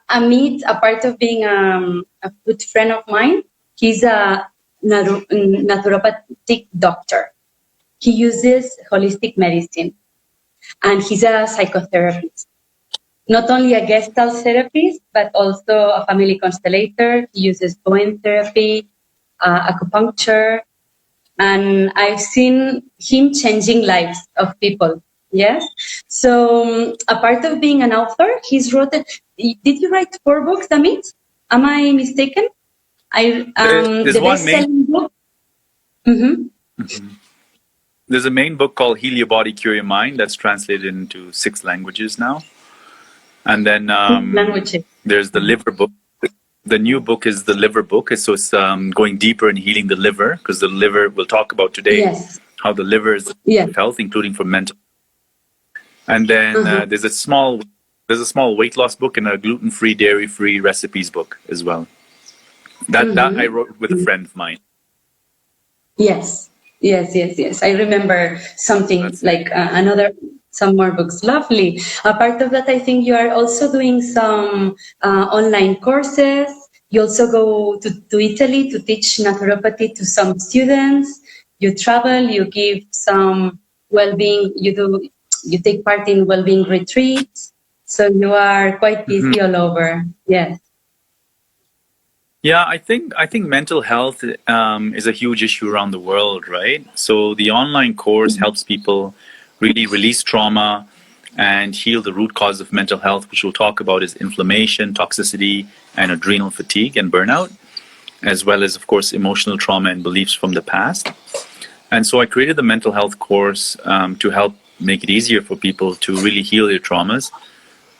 Ameet, a part of being a good friend of mine, he's a naturopathic doctor. He uses holistic medicine, and he's a psychotherapist. Not only a Gestalt therapist, but also a family constellator. He uses poem therapy, acupuncture, and I've seen him changing lives of people. Yes. So a part of being an author, he's wrote. Did you write 4 books, Amit? Am I mistaken? There's the one main book. Mm-hmm. There's a main book called Heal Your Body, Cure Your Mind that's translated into 6 languages now. And then there's the liver book. The new book is the liver book. So it's going deeper in healing the liver, because the liver, we'll talk about today, how the liver is health, including for mental. And then there's a small weight loss book and a gluten-free, dairy-free recipes book as well. That I wrote with a friend of mine. Yes. I remember something like some more books. Lovely. A part of that, I think you are also doing some online courses. You also go to Italy to teach naturopathy to some students. You travel, you give some well-being, you take part in well-being retreats. So you are quite busy all over. Yes. Yeah, I think mental health is a huge issue around the world, right? So the online course helps people really release trauma and heal the root cause of mental health, which we'll talk about is inflammation, toxicity, and adrenal fatigue and burnout, as well as, of course, emotional trauma and beliefs from the past. And so I created the mental health course to help make it easier for people to really heal their traumas,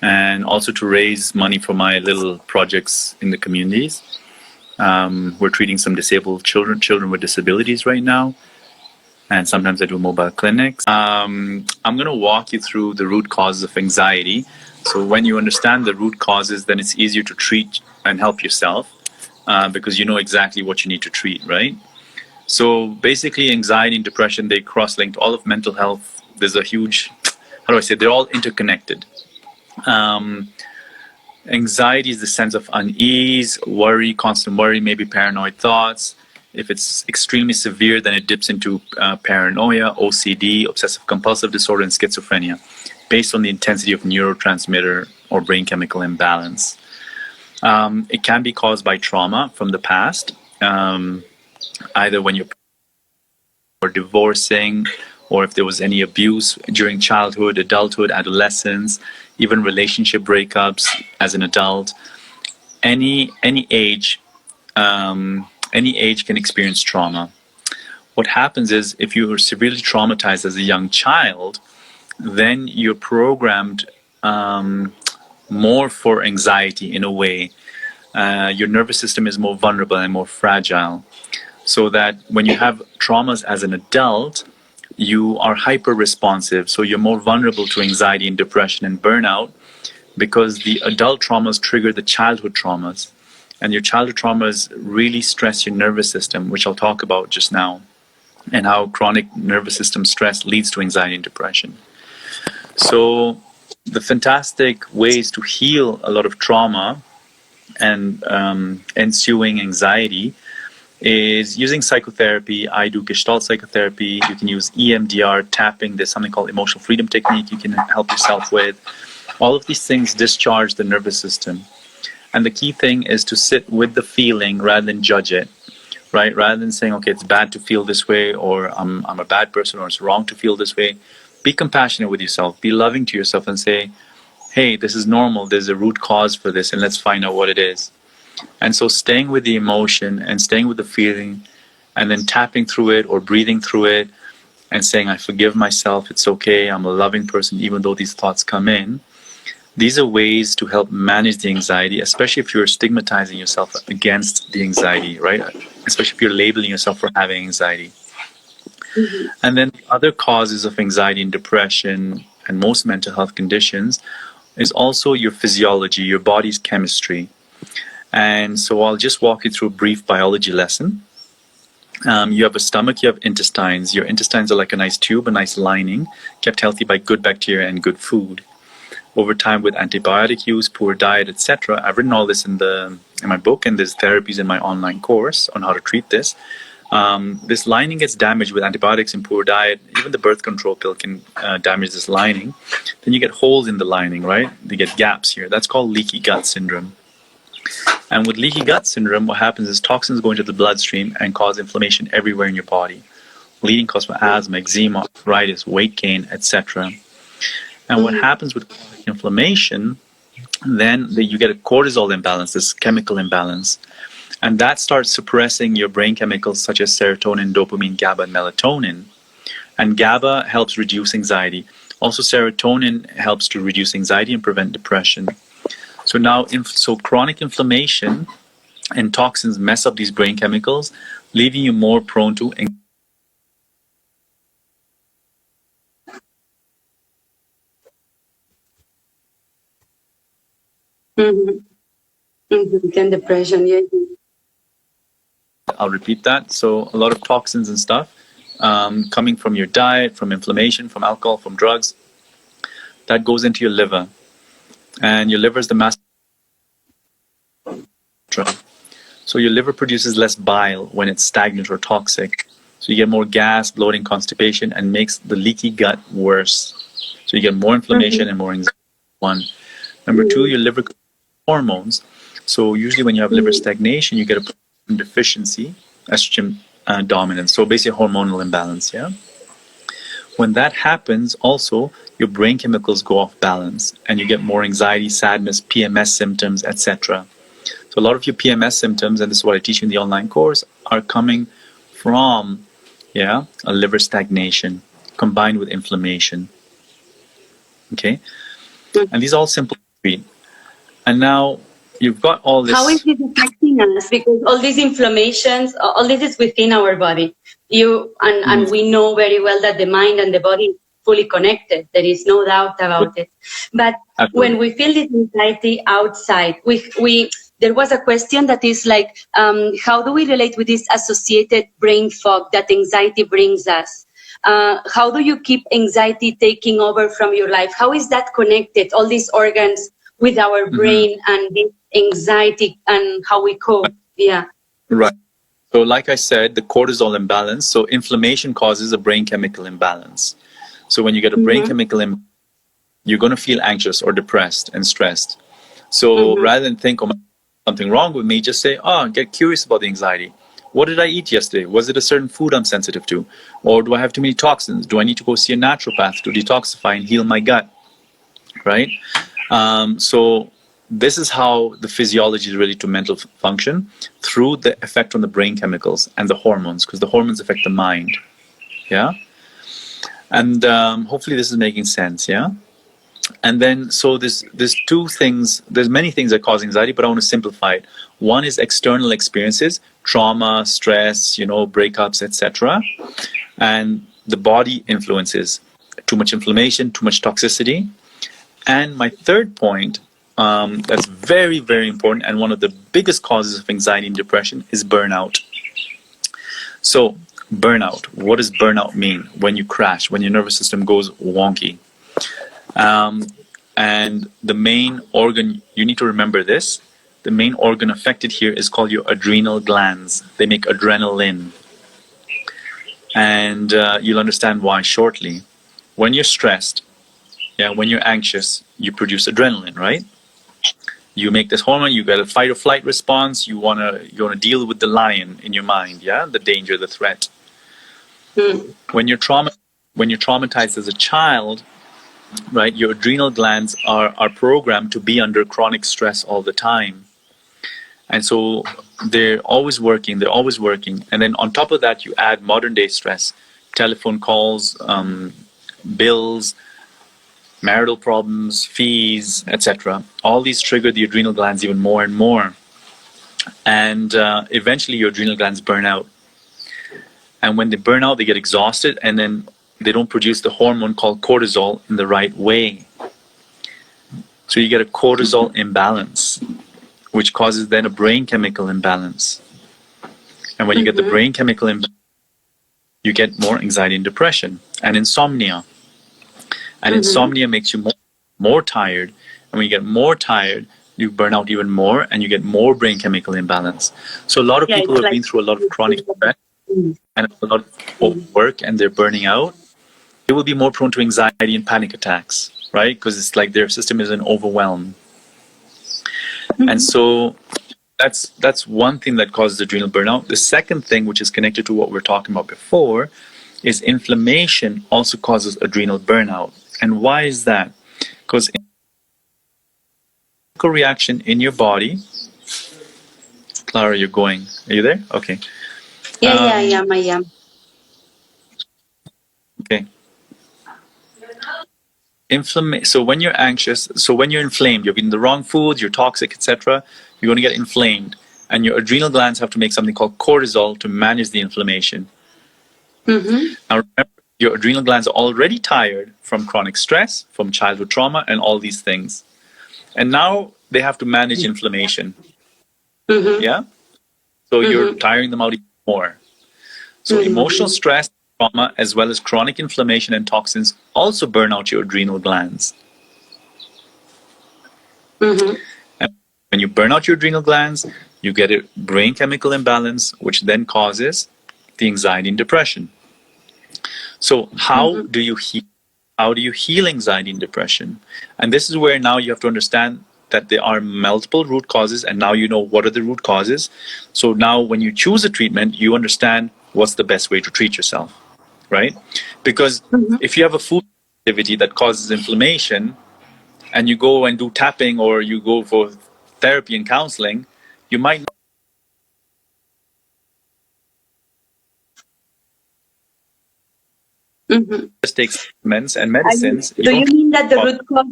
and also to raise money for my little projects in the communities. We're treating some disabled children with disabilities right now. And sometimes I do mobile clinics. I'm going to walk you through the root causes of anxiety. So when you understand the root causes, then it's easier to treat and help yourself because you know exactly what you need to treat, right? So basically anxiety and depression, they cross-linked all of mental health. There's a huge, they're all interconnected. Anxiety is the sense of unease, worry, constant worry, maybe paranoid thoughts. If it's extremely severe, then it dips into paranoia, OCD, obsessive compulsive disorder, and schizophrenia, based on the intensity of neurotransmitter or brain chemical imbalance. It can be caused by trauma from the past, either when you're divorcing, or if there was any abuse during childhood, adulthood, adolescence, even relationship breakups as an adult. Any age. Any age can experience trauma. What happens is if you are severely traumatized as a young child, then you're programmed more for anxiety in a way. Your nervous system is more vulnerable and more fragile. So that when you have traumas as an adult, you are hyper responsive. So you're more vulnerable to anxiety and depression and burnout because the adult traumas trigger the childhood traumas. And your childhood traumas really stress your nervous system, which I'll talk about just now, and how chronic nervous system stress leads to anxiety and depression. So the fantastic ways to heal a lot of trauma and ensuing anxiety is using psychotherapy. I do Gestalt psychotherapy. You can use EMDR, tapping. There's something called emotional freedom technique you can help yourself with. All of these things discharge the nervous system. And the key thing is to sit with the feeling rather than judge it, right? Rather than saying, okay, it's bad to feel this way, or I'm a bad person, or it's wrong to feel this way. Be compassionate with yourself. Be loving to yourself and say, hey, this is normal. There's a root cause for this, and let's find out what it is. And so staying with the emotion and staying with the feeling and then tapping through it or breathing through it and saying, I forgive myself. It's okay. I'm a loving person, even though these thoughts come in. These are ways to help manage the anxiety, especially if you're stigmatizing yourself against the anxiety, right? Especially if you're labeling yourself for having anxiety. Mm-hmm. And then the other causes of anxiety and depression and most mental health conditions is also your physiology, your body's chemistry. And so I'll just walk you through a brief biology lesson. You have a stomach, you have intestines. Your intestines are like a nice tube, a nice lining, kept healthy by good bacteria and good food. over time with antibiotic use, poor diet, etc. I've written all this in my book, and there's therapies in my online course on how to treat this. This lining gets damaged with antibiotics and poor diet. Even the birth control pill can damage this lining. Then you get holes in the lining, right? You get gaps here. That's called leaky gut syndrome. And with leaky gut syndrome, what happens is toxins go into the bloodstream and cause inflammation everywhere in your body, leading cause for asthma, eczema, arthritis, weight gain, etc. And what happens with chronic inflammation, then you get a cortisol imbalance, this chemical imbalance. And that starts suppressing your brain chemicals such as serotonin, dopamine, GABA, and melatonin. And GABA helps reduce anxiety. Also, serotonin helps to reduce anxiety and prevent depression. So now, chronic inflammation and toxins mess up these brain chemicals, leaving you more prone to anxiety. Then depression, yeah. I'll repeat that. So a lot of toxins and stuff coming from your diet, from inflammation, from alcohol, from drugs, that goes into your liver. And your liver is the master. So your liver produces less bile when it's stagnant or toxic. So you get more gas, bloating, constipation, and makes the leaky gut worse. So you get more inflammation and more anxiety. One. Number two, your liver hormones. So usually when you have liver stagnation, you get a deficiency, estrogen dominance. So basically hormonal imbalance, yeah? When that happens, also, your brain chemicals go off balance and you get more anxiety, sadness, PMS symptoms, etc. So a lot of your PMS symptoms, and this is what I teach you in the online course, are coming from, a liver stagnation combined with inflammation. Okay? And these are all simple to treat. And now you've got all this. How is it affecting us? Because all these inflammations, all this is within our body. And we know very well that the mind and the body is fully connected. There is no doubt about it. But when we feel this anxiety outside, there was a question that is like, how do we relate with this associated brain fog that anxiety brings us? How do you keep anxiety taking over from your life? How is that connected, all these organs with our brain and the anxiety and how we cope? Yeah. Right. So like I said, the cortisol imbalance, so inflammation causes a brain chemical imbalance. So when you get a brain chemical imbalance, you're going to feel anxious or depressed and stressed. So rather than think, oh, something wrong with me, just say, get curious about the anxiety. What did I eat yesterday? Was it a certain food I'm sensitive to? Or do I have too many toxins? Do I need to go see a naturopath to detoxify and heal my gut? Right? So this is how the physiology is related to mental function through the effect on the brain chemicals and the hormones, because the hormones affect the mind. Yeah? And hopefully this is making sense, yeah? And then, so there's two things, there's many things that cause anxiety, but I want to simplify it. One is external experiences, trauma, stress, breakups, etc. And the body influences, too much inflammation, too much toxicity. And my third point, that's very, very important, and one of the biggest causes of anxiety and depression is burnout. So, burnout, what does burnout mean? When you crash, when your nervous system goes wonky. And the main organ, you need to remember this, the main organ affected here is called your adrenal glands. They make adrenaline. And you'll understand why shortly. When you're stressed, when you're anxious, you produce adrenaline, right? You make this hormone, you get a fight or flight response, you wanna deal with the lion in your mind, the danger, the threat. When you're traumatized as a child, right, your adrenal glands are programmed to be under chronic stress all the time. And so they're always working. And then on top of that, you add modern day stress, telephone calls, bills, marital problems, fees, etc. All these trigger the adrenal glands even more and more. And eventually your adrenal glands burn out. And when they burn out, they get exhausted, and then they don't produce the hormone called cortisol in the right way. So you get a cortisol imbalance, which causes then a brain chemical imbalance. And when you get the brain chemical imbalance, you get more anxiety and depression and insomnia. And insomnia makes you more more tired. And when you get more tired, you burn out even more and you get more brain chemical imbalance. So a lot of Yeah, people who it's have like. been through a lot of chronic stress Mm, and a lot of mm, overwork and they're burning out, they will be more prone to anxiety and panic attacks, right? Because it's like their system is in overwhelm. And mhm. so that's one thing that causes adrenal burnout. The second thing, which is connected to what we were talking about before, is inflammation also causes adrenal burnout. And why is that? Because chemical reaction in your body. Clara, you're going. Are you there? Okay. Yeah, yeah, I Um, am. I am. okay. So when you're anxious, so when you're inflamed, you're eating the wrong foods, you're toxic, etc., you're going to get inflamed. And your adrenal glands have to make something called cortisol to manage the inflammation. Mm-hmm. Now remember, your adrenal glands are already tired from chronic stress, from childhood trauma, and all these things. And now they have to manage inflammation. Mm-hmm. Yeah? So you're Mm-hmm. tiring them out even more. So emotional Mm-hmm. stress, trauma, as well as chronic inflammation and toxins also burn out your adrenal glands. Mm-hmm. And when you burn out your adrenal glands, you get a brain chemical imbalance, which then causes the anxiety and depression. So how Mm-hmm. do you heal? How do you heal anxiety and depression? And this is where now you have to understand that there are multiple root causes, and now you know what are the root causes. So now when you choose a treatment, you understand what's the best way to treat yourself, right? Because Mm-hmm. if you have a food activity that causes inflammation and you go and do tapping or you go for therapy and counseling, you might not Mm-hmm. just take supplements and medicines. You Do you don't mean that the cause root cause?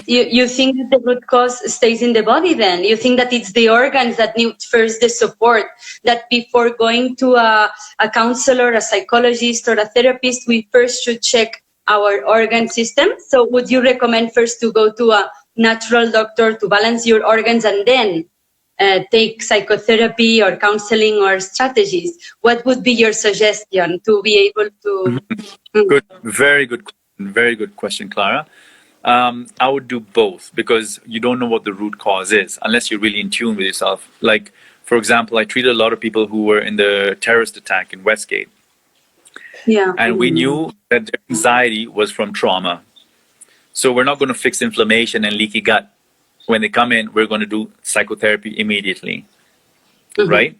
You think that the root cause stays in the body then? You think that it's the organs that need first the support, that before going to a counselor, a psychologist, or a therapist, we first should check our organ system? So would you recommend first to go to a natural doctor to balance your organs and then take psychotherapy or counseling or strategies? What would be your suggestion to be able to... Mm, good, very good question, Clara. I would do both because you don't know what the root cause is unless you're really in tune with yourself. Like, for example, I treated a lot of people who were in the terrorist attack in Westgate, yeah. and we knew that their anxiety was from trauma. So we're not going to fix inflammation and leaky gut. When they come in, we're going to do psychotherapy immediately, Mm-hmm. right?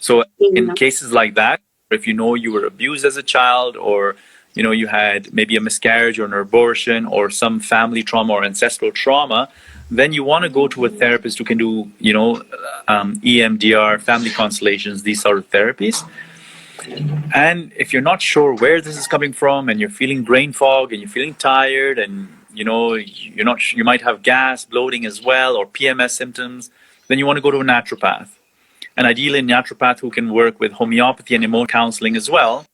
So in Yeah. cases like that, if you know you were abused as a child, or you know you had maybe a miscarriage or an abortion or some family trauma or ancestral trauma, then you want to go to a therapist who can do EMDR, family constellations, these sort of therapies. And if you're not sure where this is coming from, and you're feeling brain fog, and you're feeling tired, and you might have gas, bloating as well, or PMS symptoms, then you want to go to a naturopath. And ideally, a naturopath who can work with homeopathy and emotional counseling as well,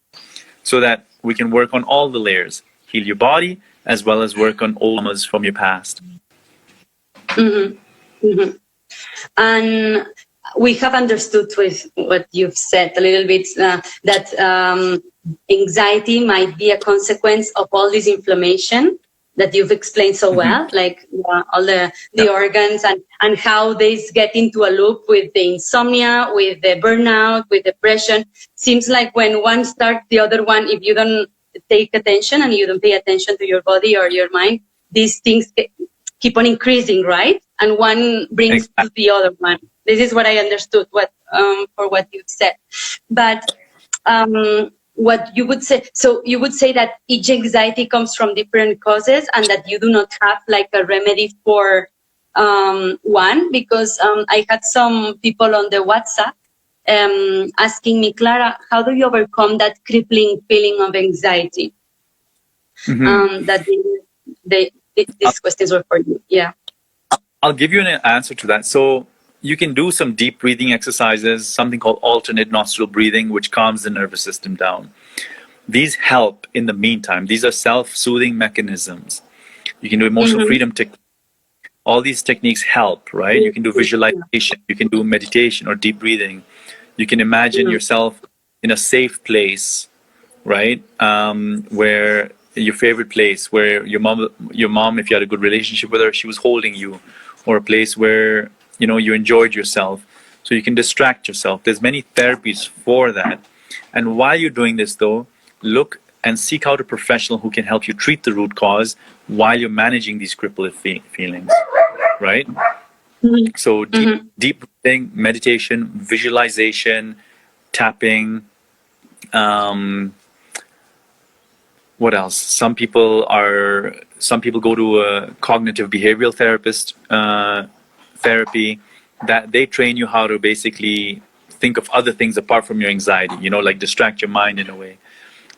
so that we can work on all the layers, heal your body, as well as work on old traumas from your past. Mm-hmm. Mm-hmm. And we have understood with what you've said a little bit that anxiety might be a consequence of all this inflammation that you've explained so Mm-hmm. well, like all Yeah, the organs and how they get into a loop with the insomnia, with the burnout, with depression. Seems like when one starts, the other one, if you don't take attention and you don't pay attention to your body or your mind, these things keep on increasing, right? And one brings exactly. to the other one. This is what I understood for what you said. But what you would say, so you would say that each anxiety comes from different causes and that you do not have like a remedy for one, because I had some people on the WhatsApp asking me, Clara, how do you overcome that crippling feeling of anxiety? Mm-hmm. That these questions were for you. Yeah. I'll give you an answer to that. So you can do some deep breathing exercises, something called alternate nostril breathing, which calms the nervous system down. These help in the meantime. These are self-soothing mechanisms. You can do emotional Mm-hmm. freedom techniques. All these techniques help, right? You can do visualization, you can do meditation or deep breathing. You can imagine yourself in a safe place, right? Where your favorite place where your mom, if you had a good relationship with her, she was holding you, or a place where you enjoyed yourself, so you can distract yourself. There's many therapies for that. And while you're doing this, though, look and seek out a professional who can help you treat the root cause while you're managing these crippling feelings, right? Mhm. So Mhm. deep breathing, meditation, visualization, tapping. Um, what else? Some people go to a cognitive behavioral therapist therapy, that they train you how to basically think of other things apart from your anxiety. Like distract your mind in a way.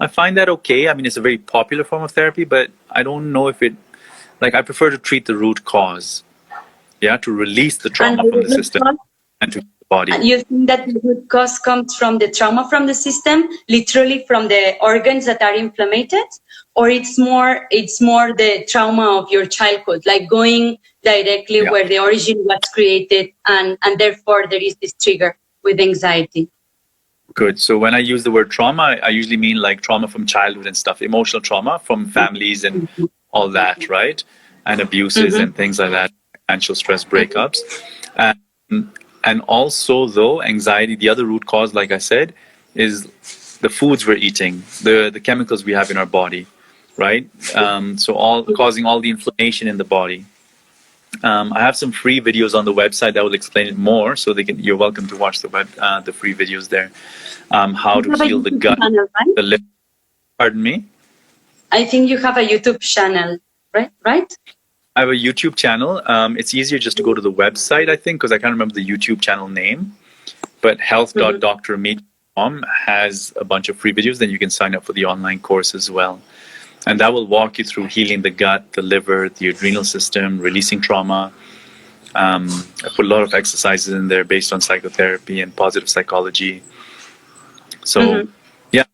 I find that okay. I mean, it's a very popular form of therapy, but I don't know if it. Like, I prefer to treat the root cause. Yeah, to release the And trauma the from the root system cause, and to the body. you think that the root cause comes from the trauma from the system, literally from the organs that are inflamed, or it's more the trauma of your childhood, like going directly Yeah. where the origin was created, and therefore there is this trigger with anxiety. Good. So when I use the word trauma, I usually mean like trauma from childhood and stuff, emotional trauma from families and all that, right? And abuses Mm-hmm. and things like that, financial stress, breakups. And, and also, though, anxiety, the other root cause, like I said, is the foods we're eating, the chemicals we have in our body, right? So all causing all the inflammation in the body. I have some free videos on the website that will explain it more, so you're welcome to watch the free videos there. How You to have a heal the YouTube gut, channel, right? the liver. Pardon me. I think you have a YouTube channel, right? Right? I have a YouTube channel. It's easier just to go to the website, I think, because I can't remember the YouTube channel name. But Mm-hmm. health.drameet.com has a bunch of free videos. Then you can sign up for the online course as well. And that will walk you through healing the gut, the liver, the adrenal system, releasing trauma. I put a lot of exercises in there based on psychotherapy and positive psychology. So, Mm-hmm. yeah,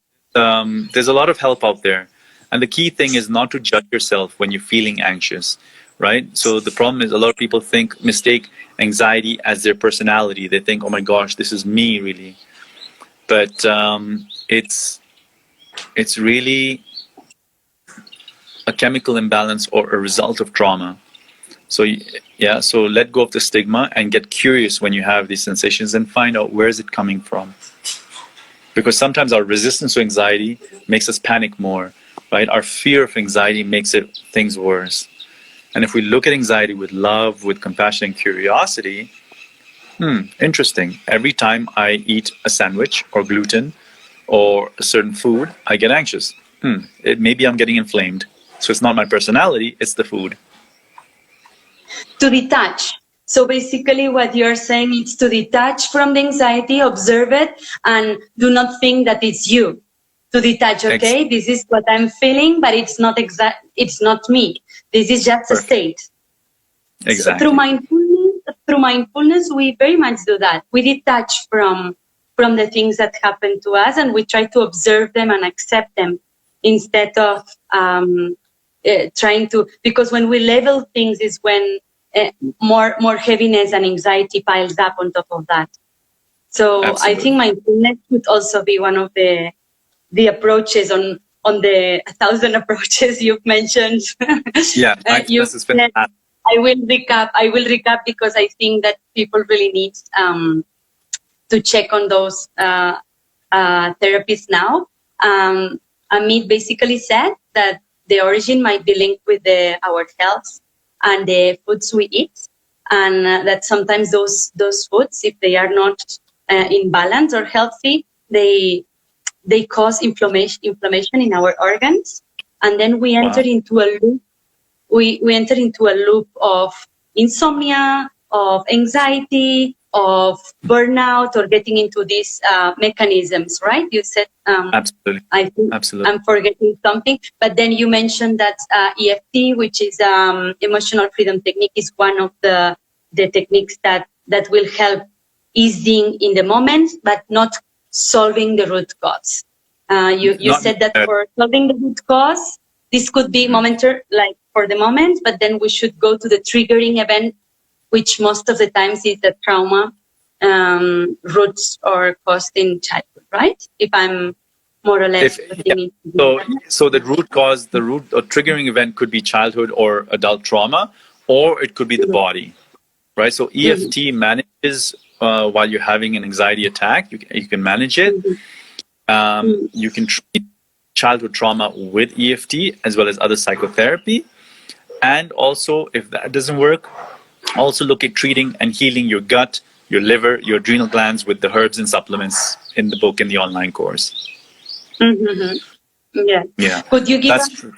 there's a lot of help out there. And the key thing is not to judge yourself when you're feeling anxious, right? So the problem is a lot of people mistake anxiety as their personality. They think, oh my gosh, this is me really. But it's really a chemical imbalance or a result of trauma. So yeah, so let go of the stigma and get curious when you have these sensations and find out where is it coming from. Because sometimes our resistance to anxiety makes us panic more, right? Our fear of anxiety makes things worse. And if we look at anxiety with love, with compassion and curiosity, interesting. Every time I eat a sandwich or gluten or a certain food, I get anxious. Maybe I'm getting inflamed. So it's not my personality, it's the food. To detach. So basically what you're saying is to detach from the anxiety, observe it, and do not think that it's you. To detach, Ex- okay, this is what I'm feeling, but it's not me. This is just a Perfect. state. So Exactly. through mindfulness, we very much do that. We detach from the things that happen to us, and we try to observe them and accept them instead of trying to. Because when we label things, is when more heaviness and anxiety piles up on top of that. So I think Absolutely. mindfulness could also be one of the approaches on the 1,000 approaches you've mentioned. Yeah, You've mindfulness is said, fantastic. I will recap because I think that people really need to check on those therapies now. Ameet basically said that the origin might be linked with our health and the foods we eat, and that sometimes those foods, if they are not in balance or healthy, they cause inflammation in our organs, and then we enter Wow. into a loop. We enter into a loop of insomnia, of anxiety, of burnout, or getting into these mechanisms, right? You said, Absolutely. I think Absolutely. I'm forgetting something, but then you mentioned that EFT, which is emotional freedom technique, is one of the techniques that will help easing in the moment, but not solving the root cause. You Not said that for solving the root cause, this could be momentary, like for the moment, but then we should go to the triggering event, which most of the times is the trauma roots or caused in childhood, right? If I'm more or less If the yeah, thing is to so be. so the root cause, the root or triggering event could be childhood or adult trauma, or it could be the body, right? So Mhm, EFT manages while you're having an anxiety attack. You can manage it. mhm, mhm. You can treat childhood trauma with EFT as well as other psychotherapy. And also, if that doesn't work, also look at treating and healing your gut, your liver, your adrenal glands with the herbs and supplements in the book, in the online course. Mhm. Yeah. Yeah, Could you give that's us true.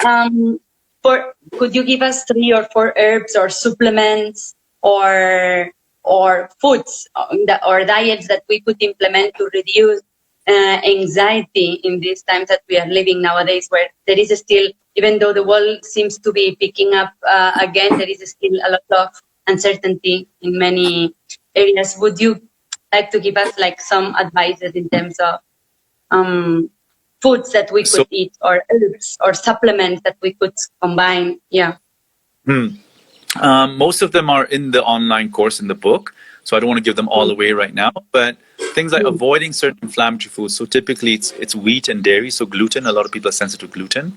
could you give us 3 or 4 herbs or supplements or foods or diets that we could implement to reduce anxiety in these times that we are living nowadays, where there is still, even though the world seems to be picking up again, there is still a lot of uncertainty in many areas. Would you like to give us like some advices in terms of um, foods that we could So, eat or herbs or supplements that we could combine? Yeah. most of them are in the online course in the book, so I don't want to give them all away right now. But things like Mm, avoiding certain inflammatory foods. So typically, it's wheat and dairy. So gluten. A lot of people are sensitive to gluten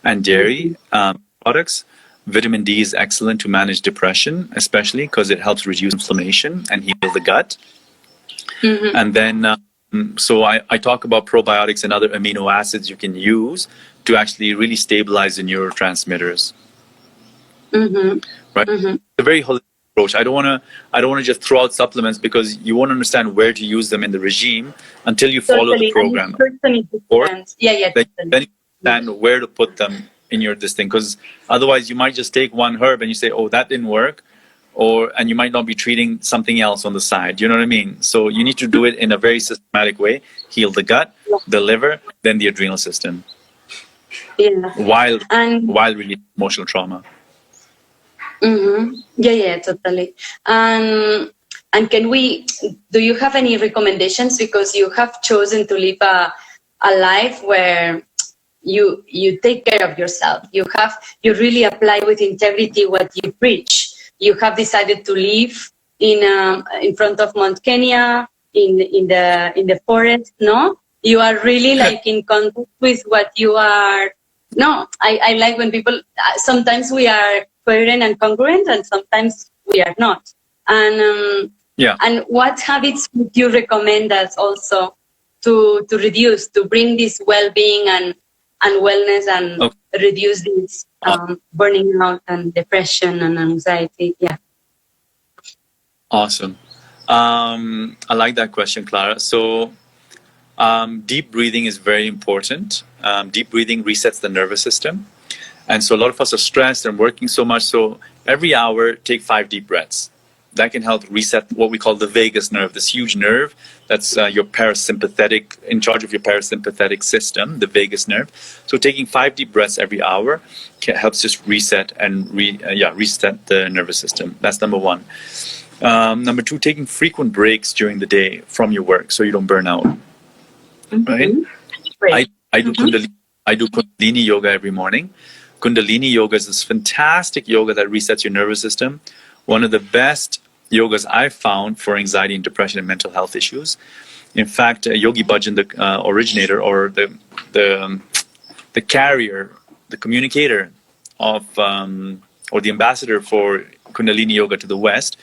and dairy mhm, products. Vitamin D is excellent to manage depression, especially because it helps reduce inflammation and heal the gut. mhm, And then, so I talk about probiotics and other amino acids you can use to actually really stabilize the neurotransmitters. mhm, Right? mhm. It's a very holistic approach. I don't want to just throw out supplements, because you won't understand where to use them in the regime until you follow the Totally. And each program. person is Or different. Yeah, yeah, then totally. you understand where to put them in your this thing. Because otherwise you might just take one herb and you say, oh, that didn't work. And you might not be treating something else on the side. You know what I mean? So you need to do it in a very systematic way. Heal the gut, the liver, then the adrenal system, Yeah. while And releasing emotional trauma. yeah, yeah, totally. And can we, do you have any recommendations? Because you have chosen to live a life where you take care of yourself. You really apply with integrity what you preach. You have decided to live in front of Mount Kenya, in the forest. No, you are really like in contact with what you are. No, I like when people, sometimes we are coherent and congruent, and sometimes we are not. And Yeah. and what habits would you recommend us also to reduce, to bring this well-being and wellness, and Okay. reduce this burning out and depression and anxiety? Yeah. Awesome. I like that question, Clara. So, deep breathing is very important. Deep breathing resets the nervous system. And so, a lot of us are stressed and working so much. So, every hour, take 5 deep breaths. That can help reset what we call the vagus nerve, this huge nerve that's your parasympathetic, in charge of your parasympathetic system, the vagus nerve. So, taking 5 deep breaths every hour helps just reset and reset the nervous system. That's number one. Number two, taking frequent breaks during the day from your work so you don't burn out. Right? Mm-hmm. Great. I do Mm-hmm. Kundalini yoga every morning. Kundalini yoga is this fantastic yoga that resets your nervous system. One of the best yogas I've found for anxiety and depression and mental health issues. In fact, Yogi Bhajan, the originator or the the carrier, the communicator of or the ambassador for Kundalini yoga to the West,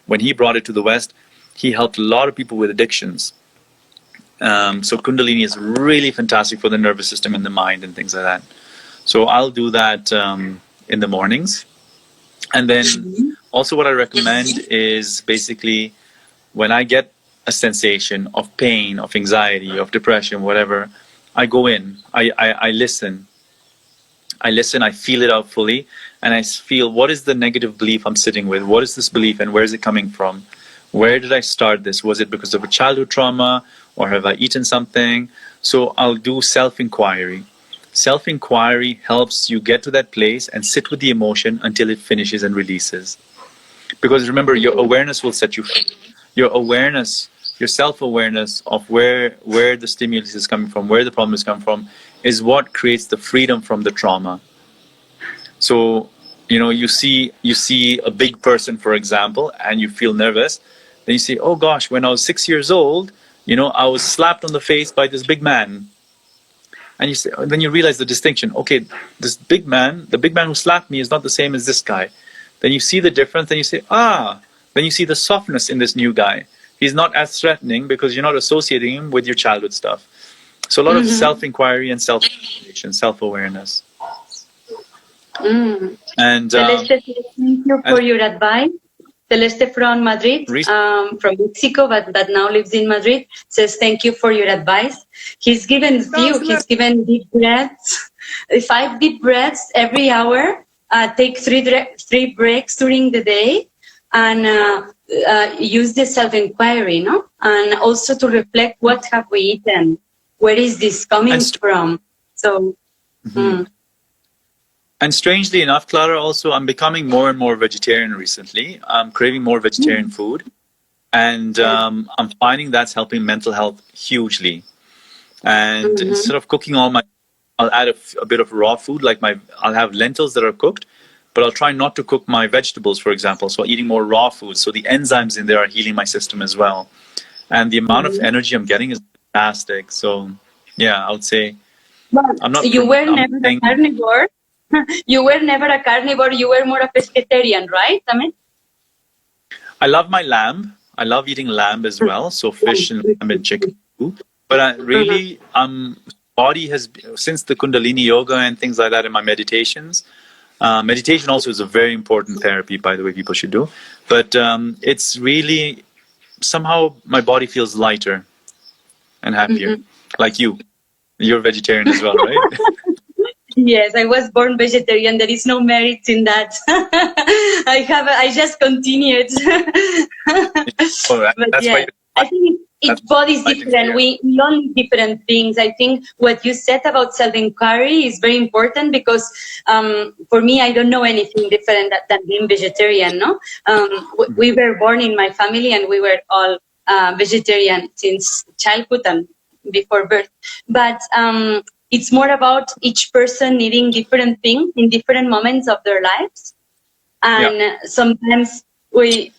when he brought it to the West, he helped a lot of people with addictions. So Kundalini is really fantastic for the nervous system and the mind and things like that. So I'll do that in the mornings. And then also what I recommend is basically when I get a sensation of pain, of anxiety, of depression, whatever, I go in, I listen. I listen, I feel it out fully, and I feel what is the negative belief I'm sitting with? What is this belief and where is it coming from? Where did I start this? Was it because of a childhood trauma or have I eaten something? So I'll do self inquiry. Self inquiry helps you get to that place and sit with the emotion until it finishes and releases. Because remember, your awareness will set you free. Your awareness, your self-awareness of where the stimulus is coming from, where the problem is coming from, is what creates the freedom from the trauma. So, you see a big person, for example, and you feel nervous. Then you say, "Oh gosh, when I was 6 years old, I was slapped on the face by this big man." and then you realize the distinction. Okay, this big man, the big man who slapped me is not the same as this guy. Then you see the difference, then you say, then you see the softness in this new guy. He's not as threatening because you're not associating him with your childhood stuff. So a lot of self-inquiry and self-evaluation, self-awareness. And Celeste, thank you for your advice. Celeste from Madrid, from Mexico, but that now lives in Madrid, says thank you for your advice. He's given deep breaths, 5 deep breaths every hour. Take 3 breaks during the day, and use the self-inquiry, no? And also to reflect, what have we eaten? Where is this coming from? So. And strangely enough, Clara, also, I'm becoming more and more vegetarian recently. I'm craving more vegetarian food. And I'm finding that's helping mental health hugely. And instead of cooking I'll add a bit of raw food, like I'll have lentils that are cooked, but I'll try not to cook my vegetables, for example. So eating more raw food. So the enzymes in there are healing my system as well. And the amount of energy I'm getting is fantastic. So, yeah, I would say... You were never a carnivore. You were never a carnivore. You were more a pescatarian, right, Ameet? I love my lamb. I love eating lamb as well. So fish and lamb and chicken too. But really, body has, since the Kundalini yoga and things like that in my meditations, meditation also is a very important therapy, by the way, people should do. But it's really, somehow my body feels lighter and happier. Like you. You're vegetarian as well, right? Yes, I was born vegetarian. There is no merit in that. I just continued. But yeah, I think each body is different. We learn different things. I think what you said about self-inquiry is very important, because for me, I don't know anything different than being vegetarian. No, we were born in my family, and we were all vegetarian since childhood and before birth. But it's more about each person needing different things in different moments of their lives. And sometimes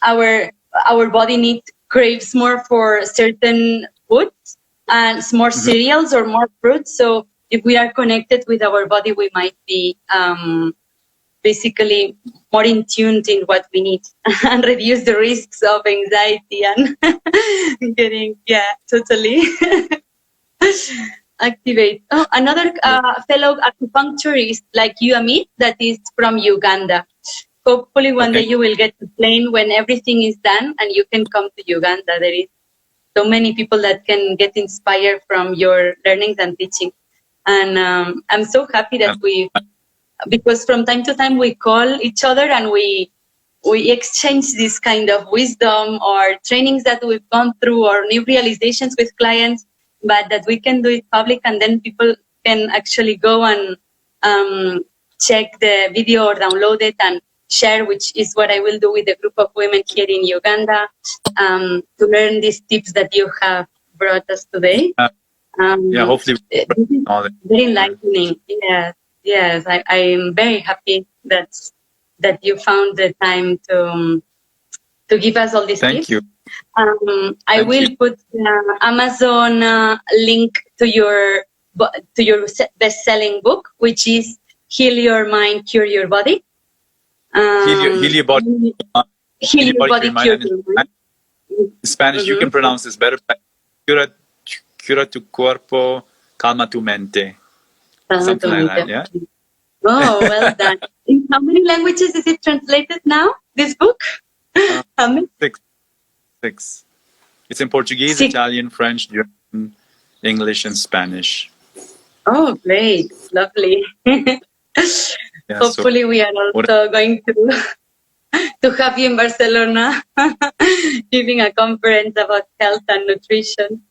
our body craves more for certain foods and more cereals or more fruits. So if we are connected with our body, we might be basically more in tune in what we need and reduce the risks of anxiety and getting, totally. Activate. Oh, another fellow acupuncturist like you, Ameet, that is from Uganda. Hopefully one day you will get the plane when everything is done and you can come to Uganda. There is so many people that can get inspired from your learnings and teaching. And I'm so happy that because from time to time we call each other and we exchange this kind of wisdom or trainings that we've gone through or new realizations with clients, but that we can do it public, and then people can actually go and check the video or download it and share, which is what I will do with a group of women here in Uganda, to learn these tips that you have brought us today. Hopefully. Very enlightening. Yes, I am very happy that you found the time to give us all these tips. Thank you. I will put the Amazon link to your best-selling book, which is Heal Your Mind, Cure Your Body. Heal your body. Heal your body, cure your mind. In Spanish, you can pronounce this better. Cura tu cuerpo, calma tu mente. Something like that, yeah? Oh, well done. In how many languages is it translated now, this book? 6. It's in Portuguese, 6. Italian, French, German, English, and Spanish. Oh, great. Lovely. Hopefully we are also going to have you in Barcelona giving a conference about health and nutrition.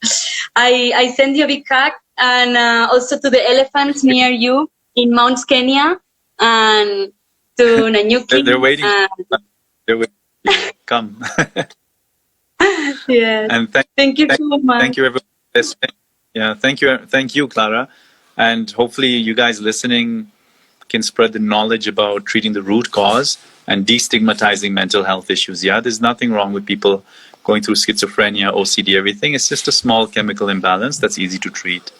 I send you a big hug, and also to the elephants near you in Mount Kenya, and to Nanyuki. They're waiting. They're waiting. Come. Yeah. And thank you so much. Thank you, everyone. Yeah, thank you, Clara. And hopefully you guys listening can spread the knowledge about treating the root cause and destigmatizing mental health issues. Yeah, there's nothing wrong with people going through schizophrenia, OCD, everything. It's just a small chemical imbalance that's easy to treat.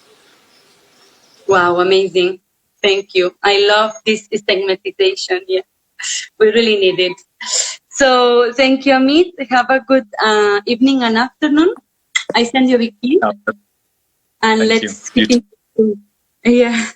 Wow, amazing. Thank you. I love this stigmatization. Yeah, we really need it. So thank you, Ameet. Have a good evening and afternoon. I send you a big kiss, Uh, and Thank you. let's You keep too. in touch. Yeah.